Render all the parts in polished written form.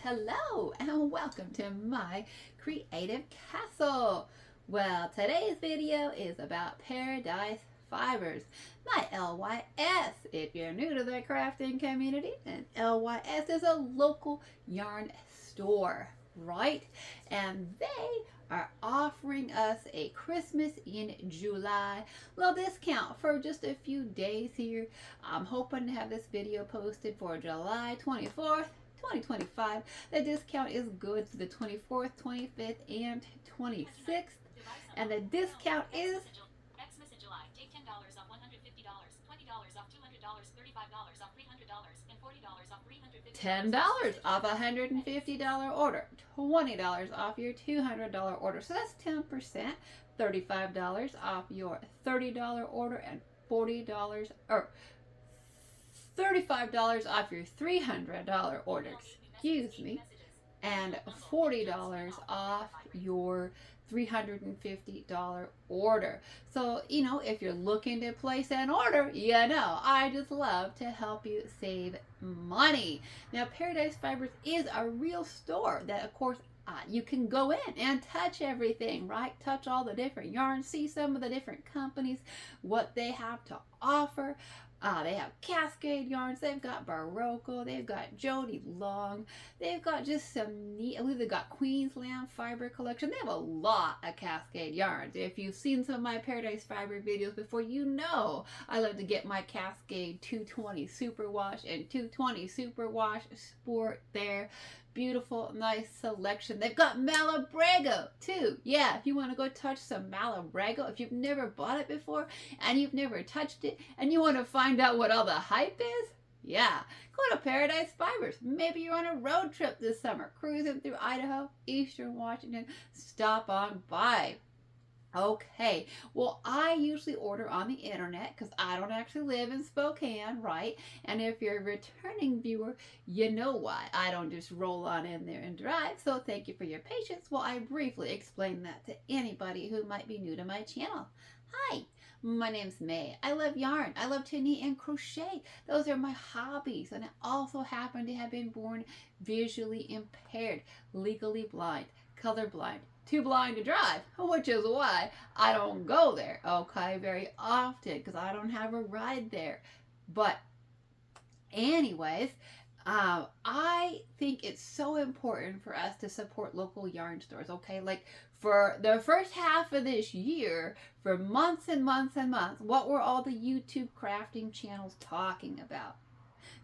Hello and welcome to my creative castle. Well, today's video is about Paradise Fibers, my LYS. If you're new to the crafting community, then LYS is a local yarn store, right? And they are offering us a Christmas in July little discount for just a few days here. I'm hoping to have this video posted for July 24th. 2025. The discount is good for the 24th, 25th, and 26th. And the discount is Xmas in July. Take $10 off $150, $20 off $200, $35 off $300, and $40 off $350. $10 off a $150 order, $20 off your $200 order. So that's 10%. $35 off your $30 order and $40 or $35 off your $300 order, excuse me, and $40 off your $350 order. So, if you're looking to place an order, I just love to help you save money. Now, Paradise Fibers is a real store that, of course, you can go in and touch everything, right? Touch all the different yarns, see some of the different companies, what they have to offer. They have Cascade yarns, they've got Barocco, they've got Jody Long, they've got just some neat, I believe they've got Queensland Fiber Collection. They have a lot of Cascade yarns. If you've seen some of my Paradise Fiber videos before, I love to get my Cascade 220 Superwash and 220 Superwash Sport there. Beautiful, nice selection. They've got Malabrego too. Yeah, if you want to go touch some Malabrego, if you've never bought it before and you've never touched it and you want to find out what all the hype is, go to Paradise Fibers. Maybe you're on a road trip this summer, cruising through Idaho, Eastern Washington. Stop on by. Okay, well, I usually order on the internet because I don't actually live in Spokane, right? And if you're a returning viewer, you know why. I don't just roll on in there and drive, so thank you for your patience while I briefly explain that to anybody who might be new to my channel. Hi, my name's May. I love yarn. I love to knit and crochet. Those are my hobbies, and I also happen to have been born visually impaired, legally blind, colorblind, too blind to drive, which is why I don't go there, okay, very often, because I don't have a ride there. But anyways, I think it's so important for us to support local yarn stores, okay? Like for the first half of this year, for months and months and months, what were all the YouTube crafting channels talking about?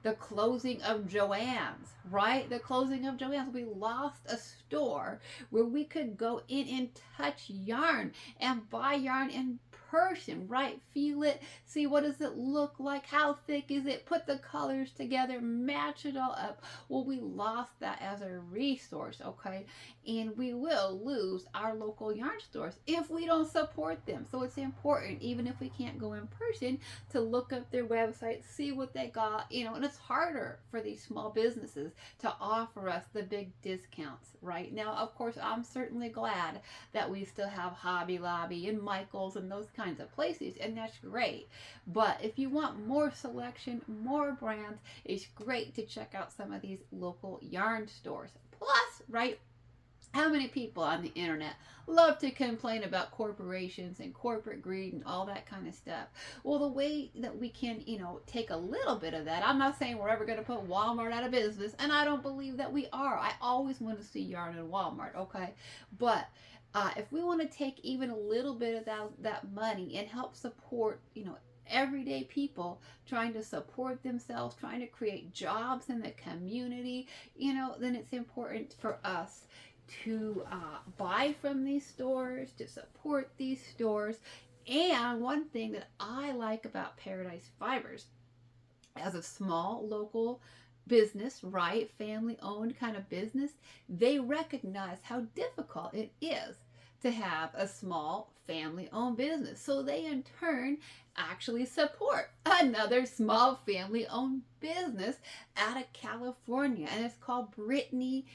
The closing of Joann's, right? The closing of Joann's. We lost a store where we could go in and touch yarn and buy yarn in person, right? Feel it, see what does it look like, how thick is it, put the colors together, match it all up. Well, we lost that as a resource, okay? And we will lose our local yarn stores if we don't support them. So it's important, even if we can't go in person, to look up their website, see what they got, and it's harder for these small businesses to offer us the big discounts right now. Of course, I'm certainly glad that we still have Hobby Lobby and Michael's and those kinds of places, and that's great. But if you want more selection, more brands, it's great to check out some of these local yarn stores. Plus, right, how many people on the internet love to complain about corporations and corporate greed and all that kind of stuff? Well, the way that we can, take a little bit of that, I'm not saying we're ever going to put Walmart out of business, and I don't believe that we are. I always want to see yarn in Walmart, okay? But if we want to take even a little bit of that money and help support, everyday people trying to support themselves, trying to create jobs in the community, then it's important for us to buy from these stores, to support these stores. And one thing that I like about Paradise Fibers, as a small local business, right, family owned kind of business, they recognize how difficult it is to have a small family owned business. So they in turn actually support another small family owned business out of California, and it's called Brittany.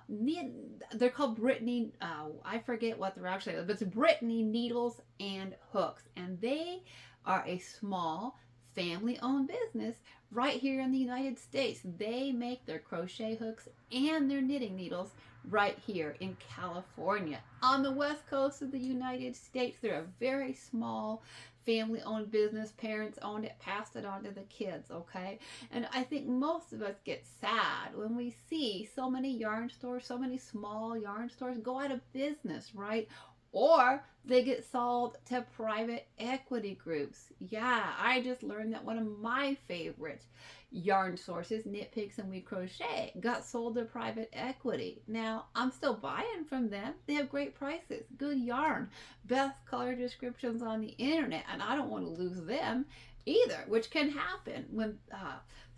They're called Brittany, I forget what they're actually, but it's Brittany Needles and Hooks, and they are a small family-owned business right here in the United States. They make their crochet hooks and their knitting needles right here in California. On the west coast of the United States, they're a very small family owned business. Parents owned it, passed it on to the kids, okay? And I think most of us get sad when we see so many yarn stores, so many small yarn stores go out of business, right? Or they get sold to private equity groups. Yeah, I just learned that one of my favorite yarn sources, Knit Picks and We Crochet, got sold to private equity. Now, I'm still buying from them. They have great prices, good yarn, best color descriptions on the internet, and I don't want to lose them either, which can happen when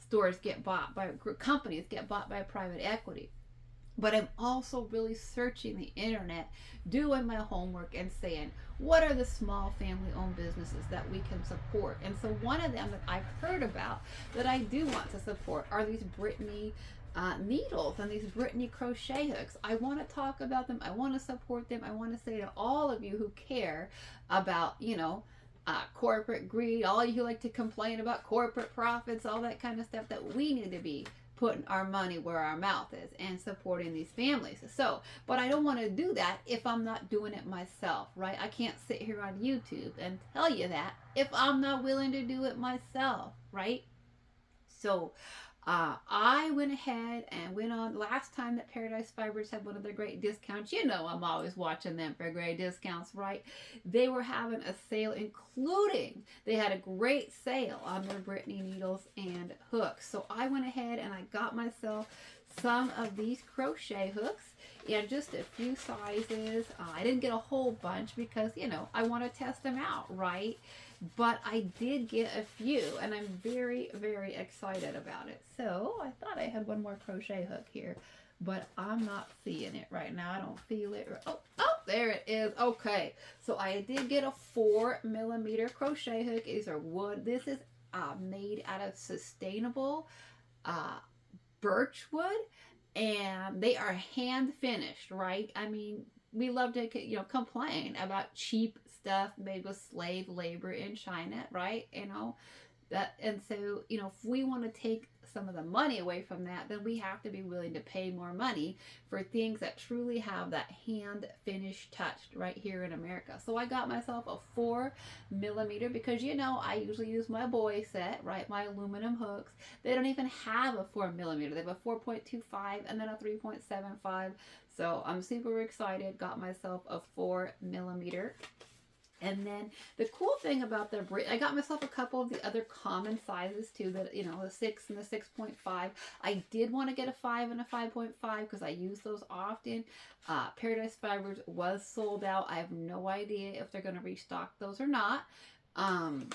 stores get bought by companies get bought by private equity. But I'm also really searching the internet, doing my homework, and saying, what are the small family owned businesses that we can support? And so, one of them that I've heard about that I do want to support are these Brittany needles and these Brittany crochet hooks. I want to talk about them. I want to support them. I want to say to all of you who care about, corporate greed, all you who like to complain about corporate profits, all that kind of stuff, that we need to be putting our money where our mouth is and supporting these families. So, but I don't want to do that if I'm not doing it myself, right? I can't sit here on YouTube and tell you that if I'm not willing to do it myself, right? So, I went ahead and went on last time that Paradise Fibers had one of their great discounts. You know, I'm always watching them for great discounts, right? They were having a sale, including they had a great sale on their Brittany needles and hooks. So I went ahead and I got myself some of these crochet hooks in just a few sizes. I didn't get a whole bunch because, I want to test them out, right? But I did get a few, and I'm very, very excited about it. So I thought I had one more crochet hook here, but I'm not seeing it right now. I don't feel it. Oh, there it is. Okay, so I did get a 4mm crochet hook. These are wood. This is made out of sustainable birch wood, and they are hand finished, right? I mean, we love to complain about cheap stuff made with slave labor in China, right? That, and so if we want to take some of the money away from that, then we have to be willing to pay more money for things that truly have that hand finished touch right here in America. So I got myself a 4mm because I usually use my boy set, right? My aluminum hooks. They don't even have a 4mm. They have a 4.25 and then a 3.75. So I'm super excited. Got myself a 4mm. And then the cool thing about I got myself a couple of the other common sizes too, that, the 6 and the 6.5. I did want to get a 5 and a 5.5 because I use those often. Paradise Fibers was sold out. I have no idea if they're going to restock those or not. And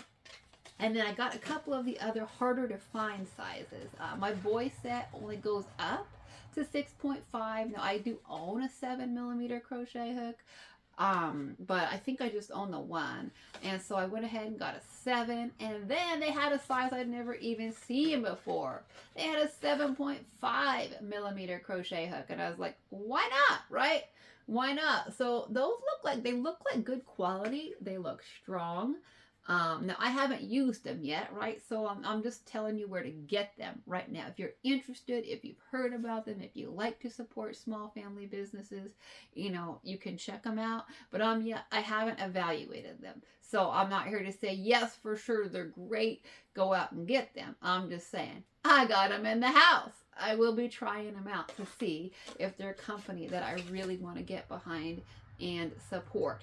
then I got a couple of the other harder to find sizes. My boy set only goes up to 6.5. Now I do own a 7mm crochet hook. But I think I just own the one. And so I went ahead and got a 7. And then they had a size I'd never even seen before. They had a 7.5mm crochet hook. And I was like, why not, right? Why not? So those look like good quality. They look strong. Now I haven't used them yet, right? So I'm just telling you where to get them right now. If you're interested, if you've heard about them, if you like to support small family businesses, you can check them out. But I haven't evaluated them. So I'm not here to say, yes, for sure, they're great. Go out and get them. I'm just saying, I got them in the house. I will be trying them out to see if they're a company that I really want to get behind and support.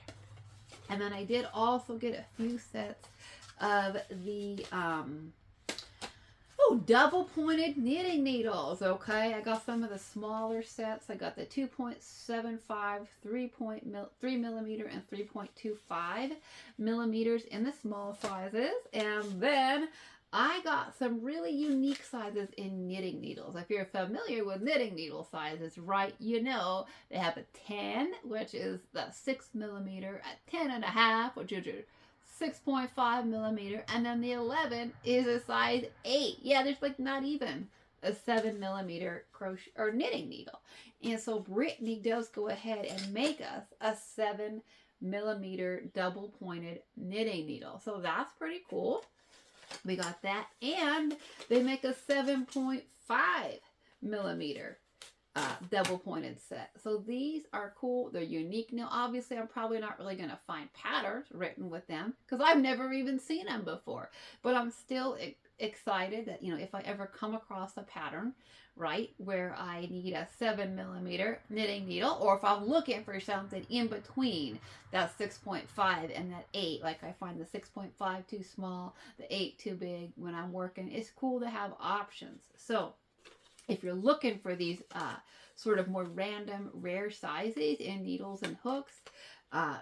And then I did also get a few sets of the double pointed knitting needles. Okay, I got some of the smaller sets. I got the 2.75, 3mm, and 3.25 millimeters in the small sizes. And then I got some really unique sizes in knitting needles. If you're familiar with knitting needle sizes, right, they have a 10, which is the 6mm, a 10.5, which is 6.5mm, and then the 11 is a size 8. Yeah, there's not even a 7mm crochet or knitting needle. And so Brittany does go ahead and make us a 7mm double pointed knitting needle. So that's pretty cool. We got that, and they make a 7.5 millimeter double pointed set. So these are cool. They're unique. Now, obviously, I'm probably not really going to find patterns written with them because I've never even seen them before. But I'm still excited that, if I ever come across a pattern, right, where I need a 7 millimeter knitting needle, or if I'm looking for something in between that 6.5 and that 8, like I find the 6.5 too small, the 8 too big when I'm working, it's cool to have options. So if you're looking for these sort of more random, rare sizes in needles and hooks,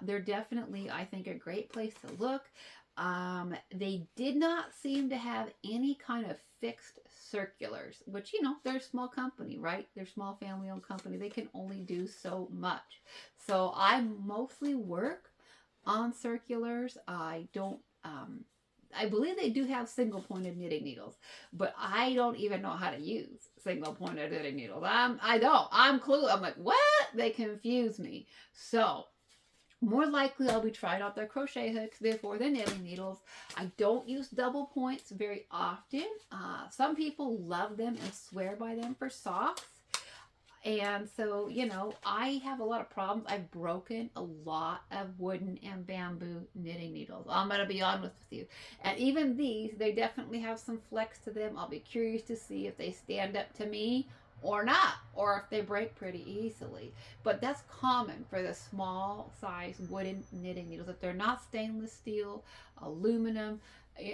they're definitely, I think, a great place to look. They did not seem to have any kind of fixed circulars, which, they're a small company, right? They're a small family-owned company. They can only do so much. So I mostly work on circulars. I don't... I believe they do have single pointed knitting needles, but I don't even know how to use single pointed knitting needles. I'm clueless. I'm like, what? They confuse me. So more likely I'll be trying out their crochet hooks before the knitting needles. I don't use double points very often. Some people love them and swear by them for socks. And so, I have a lot of problems. I've broken a lot of wooden and bamboo knitting needles. I'm going to be honest with you. And even these, they definitely have some flex to them. I'll be curious to see if they stand up to me or not, or if they break pretty easily. But that's common for the small size wooden knitting needles. If they're not stainless steel, aluminum,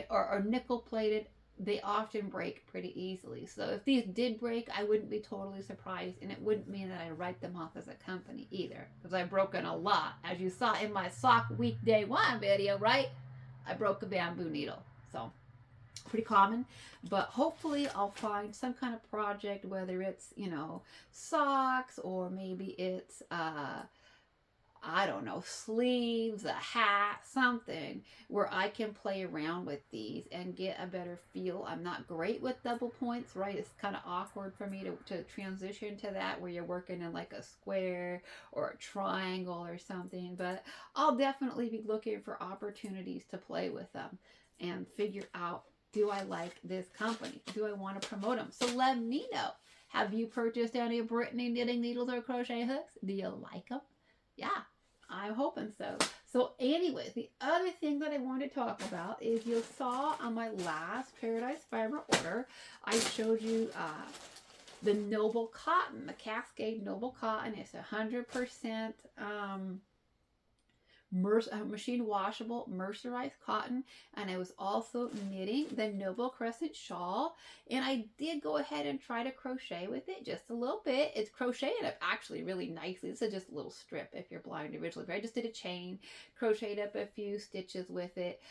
or nickel plated, they often break pretty easily. So if these did break, I wouldn't be totally surprised, and it wouldn't mean that I write them off as a company either, because I've broken a lot. As you saw in my sock week day 1 video, right? I broke a bamboo needle. So pretty common, but hopefully I'll find some kind of project, whether it's, socks, or maybe it's, I don't know, sleeves, a hat, something where I can play around with these and get a better feel. I'm not great with double points, right? It's kind of awkward for me to transition to that where you're working in like a square or a triangle or something, but I'll definitely be looking for opportunities to play with them and figure out, do I like this company? Do I want to promote them? So let me know. Have you purchased any of Brittany knitting needles or crochet hooks? Do you like them? Yeah, I'm hoping so. So anyways, the other thing that I want to talk about is, you saw on my last Paradise Fiber order, I showed you the Noble Cotton, the Cascade Noble Cotton. It's 100% machine washable mercerized cotton, and I was also knitting the Noble Crescent shawl, and I did go ahead and try to crochet with it just a little bit. It's crocheted up actually really nicely. This is just a little strip if you're blind originally, but I just did a chain, crocheted up a few stitches with it.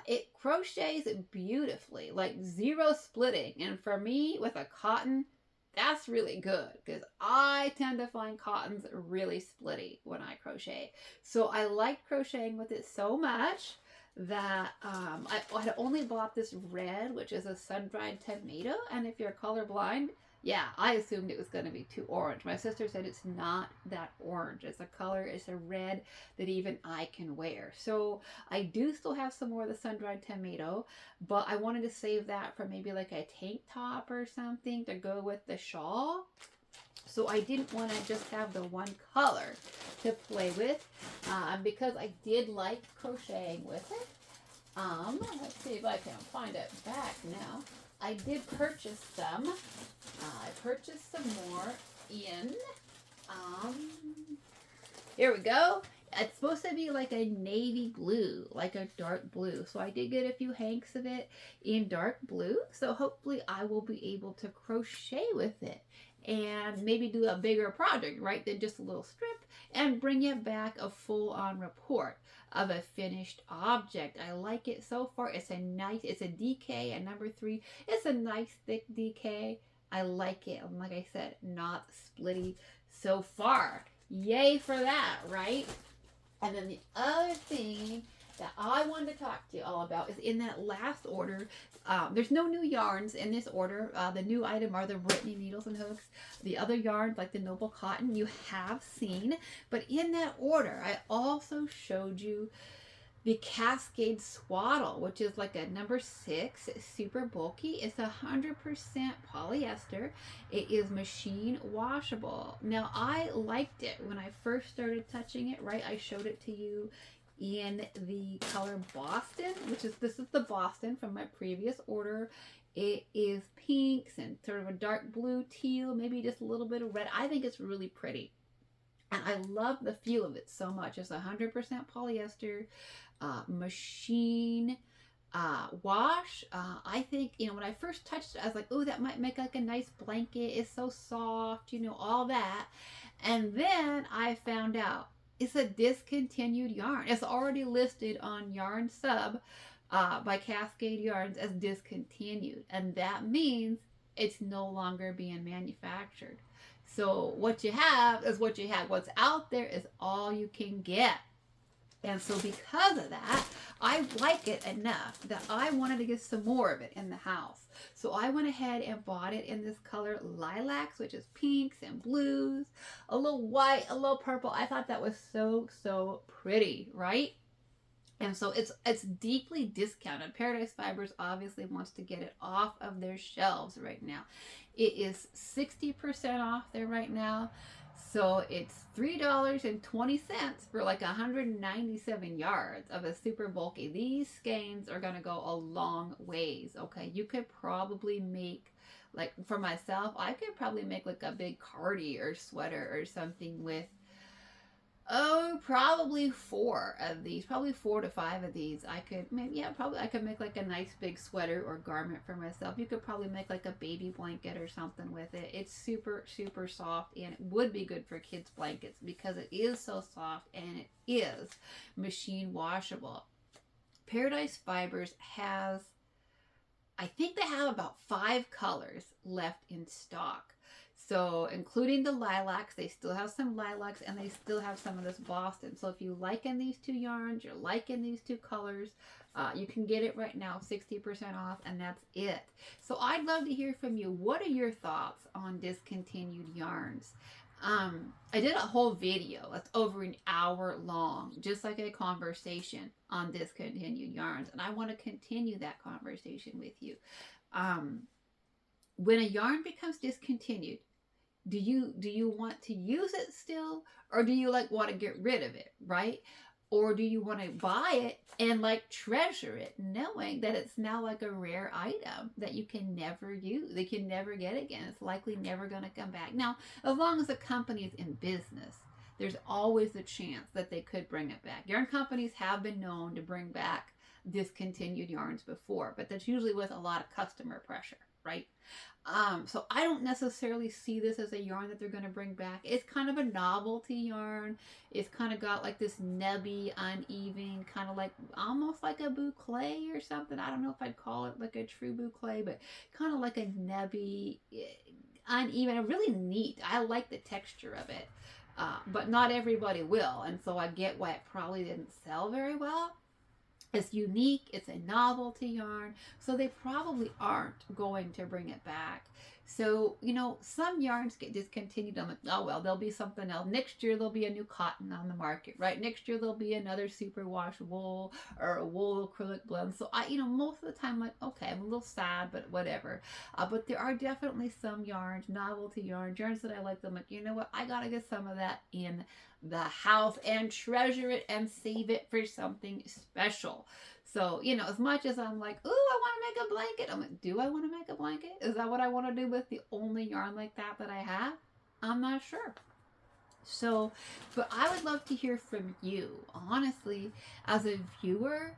It crochets beautifully, like zero splitting, and for me with a cotton, that's really good, because I tend to find cottons really splitty when I crochet. So I liked crocheting with it so much that I had only bought this red, which is a sun-dried tomato, and if you're colorblind, yeah, I assumed it was going to be too orange. My sister said it's not that orange. It's a color, it's a red that even I can wear. So I do still have some more of the sun-dried tomato, but I wanted to save that for maybe like a tank top or something to go with the shawl. So I didn't want to just have the one color to play with, because I did like crocheting with it. Let's see if I can find it back now. I did purchase some. I purchased some more in, here we go. It's supposed to be like a navy blue, like a dark blue. So I did get a few hanks of it in dark blue. So hopefully I will be able to crochet with it and maybe do a bigger project, right, than just a little strip, and bring you back a full-on report of a finished object. I like it so far. It's a DK, a number 3. It's a nice thick DK. I like it. And like I said, not splitty so far. Yay for that, right? And then the other thing that I wanted to talk to you all about is in that last order. There's no new yarns in this order. The new item are the Brittany needles and hooks. The other yarns, like the Noble Cotton, you have seen. But in that order, I also showed you the Cascade Swaddle, which is like a number 6, super bulky. It's 100% polyester. It is machine washable. Now, I liked it when I first started touching it, right? I showed it to you in the color Boston, this is the Boston from my previous order. It is pinks and sort of a dark blue teal, maybe just a little bit of red. I think it's really pretty. And I love the feel of it so much. It's 100% polyester, machine wash. I think, when I first touched it, I was like, oh, that might make like a nice blanket. It's so soft, all that. And then I found out it's a discontinued yarn. It's already listed on Yarn Sub by Cascade Yarns as discontinued. And that means it's no longer being manufactured. So what you have is what you have. What's out there is all you can get. And so because of that, I like it enough that I wanted to get some more of it in the house. So I went ahead and bought it in this color lilacs, which is pinks and blues, a little white, a little purple. I thought that was so, so pretty, right? And so it's deeply discounted. Paradise Fibers obviously wants to get it off of their shelves right now. It is 60% off there right now. So it's $3.20 for like 197 yards of a super bulky. These skeins are going to go a long ways, okay? You could probably make, like for myself, I could probably make like a big cardi or sweater or something with, probably 4 of these, probably 4 to 5 of these. I could I could make like a nice big sweater or garment for myself. You could probably make like a baby blanket or something with it. It's super, super soft, and it would be good for kids' blankets because it is so soft and it is machine washable. Paradise Fibers has, I think they have about 5 colors left in stock. So including the lilacs, they still have some lilacs, and they still have some of this Boston. So if you liking these 2 yarns, you're liking these 2 colors, you can get it right now, 60% off, and that's it. So I'd love to hear from you. What are your thoughts on discontinued yarns? I did a whole video that's over an hour long, just like a conversation on discontinued yarns, and I want to continue that conversation with you. When a yarn becomes discontinued, do you want to use it still, or do you like want to get rid of it, right? Or do you want to buy it and like treasure it, knowing that it's now like a rare item that you can never use, they can never get again. It's likely never going to come back. Now, as long as the company is in business, there's always a chance that they could bring it back. Yarn companies have been known to bring back discontinued yarns before, but that's usually with a lot of customer pressure, right? So I don't necessarily see this as a yarn that they're going to bring back. It's kind of a novelty yarn. It's kind of got like this nebby, uneven, kind of like almost like a boucle or something. I don't know if I'd call it like a true boucle, but kind of like a nebby, uneven, and really neat. I like the texture of it, but not everybody will, and so I get why it probably didn't sell very well. It's unique, it's a novelty yarn, so they probably aren't going to bring it back. So, some yarns get discontinued. I'm like, oh, well, there'll be something else. Next year, there'll be a new cotton on the market, right? Next year, there'll be another superwash wool or a wool acrylic blend. So, most of the time, I'm like, okay, I'm a little sad, but whatever. But there are definitely some yarns, novelty yarns that I like. I'm like, you know what? I got to get some of that in the house and treasure it and save it for something special. So, as much as I'm like, ooh, I want to make a blanket. I'm like, do I want to make a blanket? Is that what I want to do with the only yarn like that I have? I'm not sure. So, but I would love to hear from you. Honestly, as a viewer,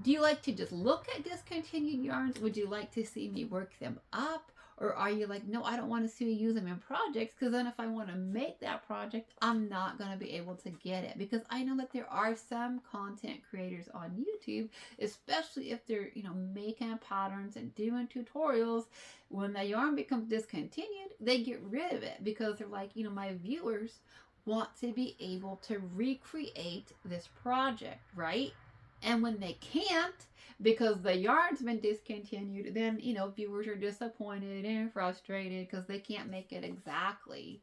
do you like to just look at discontinued yarns? Would you like to see me work them up? Or are you like, no, I don't want to see you use them in projects, because then if I want to make that project, I'm not going to be able to get it. Because I know that there are some content creators on YouTube, especially if they're, making patterns and doing tutorials, when the yarn becomes discontinued, they get rid of it because they're like, my viewers want to be able to recreate this project, right? And when they can't, because the yarn's been discontinued, then, viewers are disappointed and frustrated because they can't make it exactly,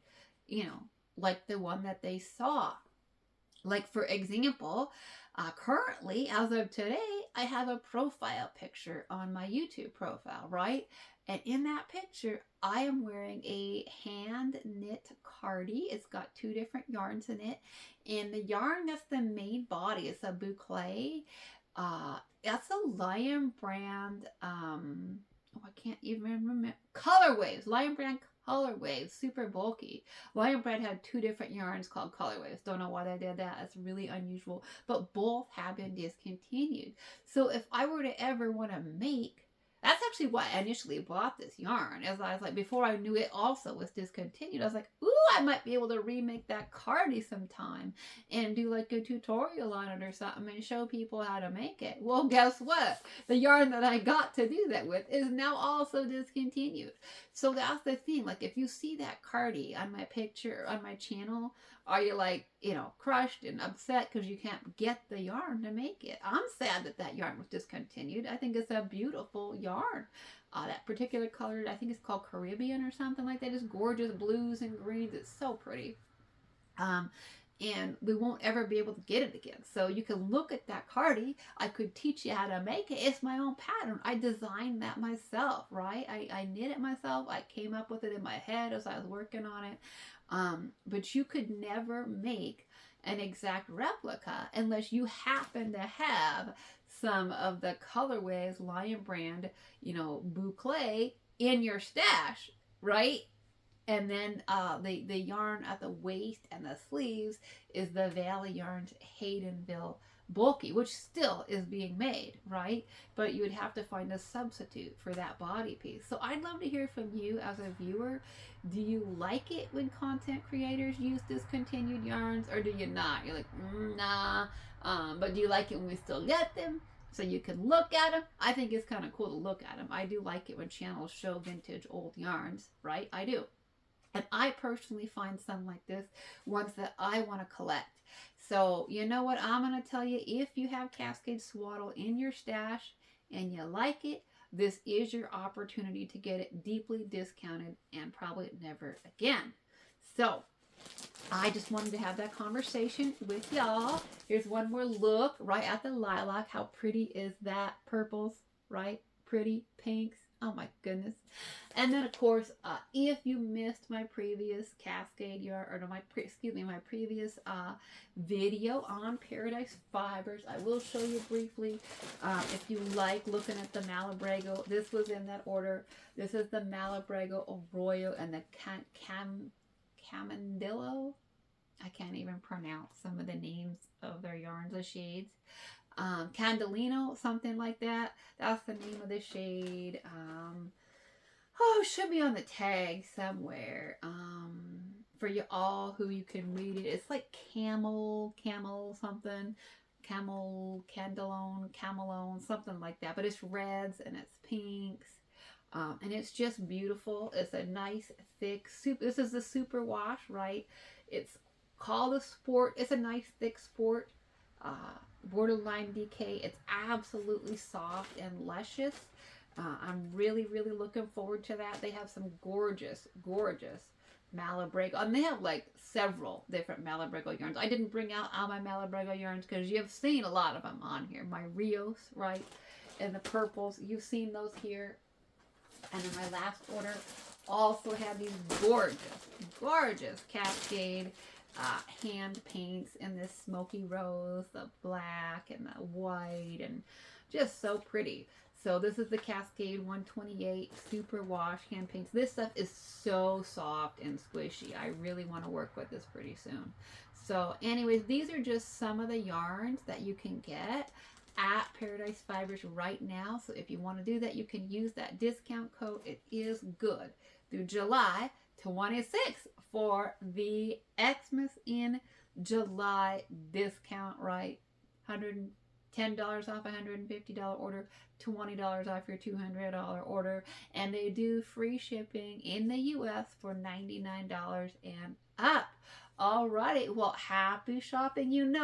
like the one that they saw. Like, for example, currently, as of today, I have a profile picture on my YouTube profile, right? And in that picture, I am wearing a hand knit cardie. It's got two different yarns in it. And the yarn that's the main body is a boucle. That's a Lion Brand, oh, I can't even remember. Color Waves, Lion Brand Color Waves, super bulky. Lion Brand had two different yarns called Color Waves. Don't know why they did that. It's really unusual. But both have been discontinued. So if I were to ever want to make, that's actually why I initially bought this yarn. As I was like, before I knew it also was discontinued, I was like, ooh, I might be able to remake that cardie sometime and do like a tutorial on it or something and show people how to make it. Well, guess what? The yarn that I got to do that with is now also discontinued. So that's the thing. Like, if you see that cardie on my picture, on my channel, are you like, crushed and upset because you can't get the yarn to make it? I'm sad that that yarn was discontinued. I think it's a beautiful yarn. That particular color, I think it's called Caribbean or something like that. It's gorgeous blues and greens. It's so pretty. And we won't ever be able to get it again. So you can look at that cardie. I could teach you how to make it. It's my own pattern. I designed that myself, right? I knit it myself. I came up with it in my head as I was working on it. But you could never make an exact replica unless you happen to have some of the colorways, Lion Brand, boucle in your stash, right? And then the yarn at the waist and the sleeves is the Valley Yarns Haydenville bulky, which still is being made, right? But you would have to find a substitute for that body piece. So I'd love to hear from you as a viewer. Do you like it when content creators use discontinued yarns, or do you not? You're like, nah. But do you like it when we still get them so you can look at them? I think it's kind of cool to look at them. I do like it when channels show vintage old yarns, right? I do. And I personally find some like this, ones that I want to collect. So you know what I'm going to tell you? If you have Cascade Swaddle in your stash and you like it, this is your opportunity to get it deeply discounted and probably never again. So I just wanted to have that conversation with y'all. Here's one more look right at the lilac. How pretty is that? Purples, right? Pretty pinks. Oh my goodness. And then of course, if you missed my previous Cascade yarn, or my previous video on Paradise Fibers, I will show you briefly. If you like looking at the Malabrego, this was in that order. This is the Malabrego Arroyo and the Camandillo. I can't even pronounce some of the names of their yarns, the shades. Candelino, something like that. That's the name of the shade. It should be on the tag somewhere. For you all who you can read it. It's like camel something. Camelone, something like that. But it's reds and it's pinks. And it's just beautiful. It's a nice thick soup. This is the super wash, right? It's called a sport. It's a nice thick sport. Borderline DK. It's absolutely soft and luscious. I'm really looking forward to that. They have some gorgeous Malabrego, and they have like several different Malabrego yarns. I didn't bring out all my Malabrego yarns because you've seen a lot of them on here. My Rios, right, and the purples, you've seen those here. And then my last order also had these gorgeous Cascade hand paints in this smoky rose, the black and the white, and just so pretty. So this is the Cascade 128 Super Wash hand paints. This stuff is so soft and squishy. I really want to work with this pretty soon. So anyways, these are just some of the yarns that you can get at Paradise Fibers right now. So if you want to do that, you can use that discount code. It is good through July 26th for the Xmas in July discount, right? $110 off a $150 order, $20 off your $200 order, and they do free shipping in the US for $99 and up. Alrighty, well, happy shopping.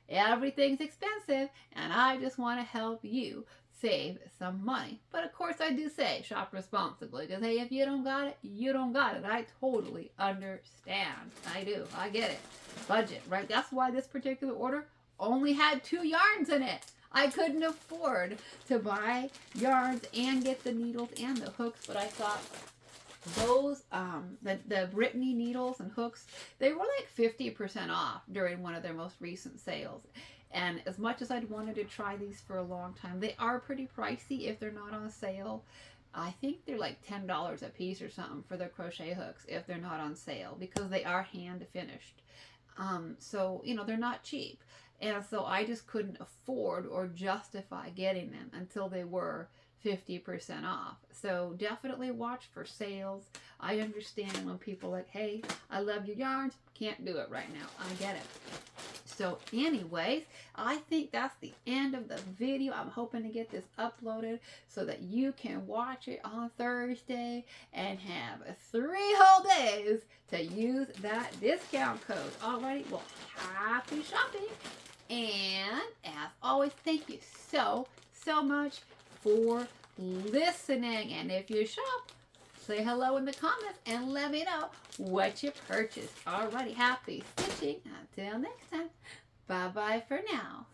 Everything's expensive, and I just want to help you save some money. But of course I do say shop responsibly, because hey, if you don't got it, you don't got it. I totally understand. I do. I get it. Budget, right? That's why this particular order only had 2 yarns in it. I couldn't afford to buy yarns and get the needles and the hooks, but I thought those the Brittany needles and hooks, they were like 50% off during one of their most recent sales. And as much as I'd wanted to try these for a long time, they are pretty pricey if they're not on sale. I think they're like $10 a piece or something for their crochet hooks if they're not on sale, because they are hand finished. So, you know, they're not cheap. And so I just couldn't afford or justify getting them until they were 50% off. So definitely watch for sales. I understand when people are like, hey, I love your yarns, can't do it right now. I get it. So anyways, I think that's the end of the video. I'm hoping to get this uploaded so that you can watch it on Thursday and have 3 whole days to use that discount code. Alrighty, well, happy shopping. And as always, thank you so much for listening. And if you shop, say hello in the comments and let me know what you purchased. Alrighty, happy stitching. Until next time. Bye-bye for now.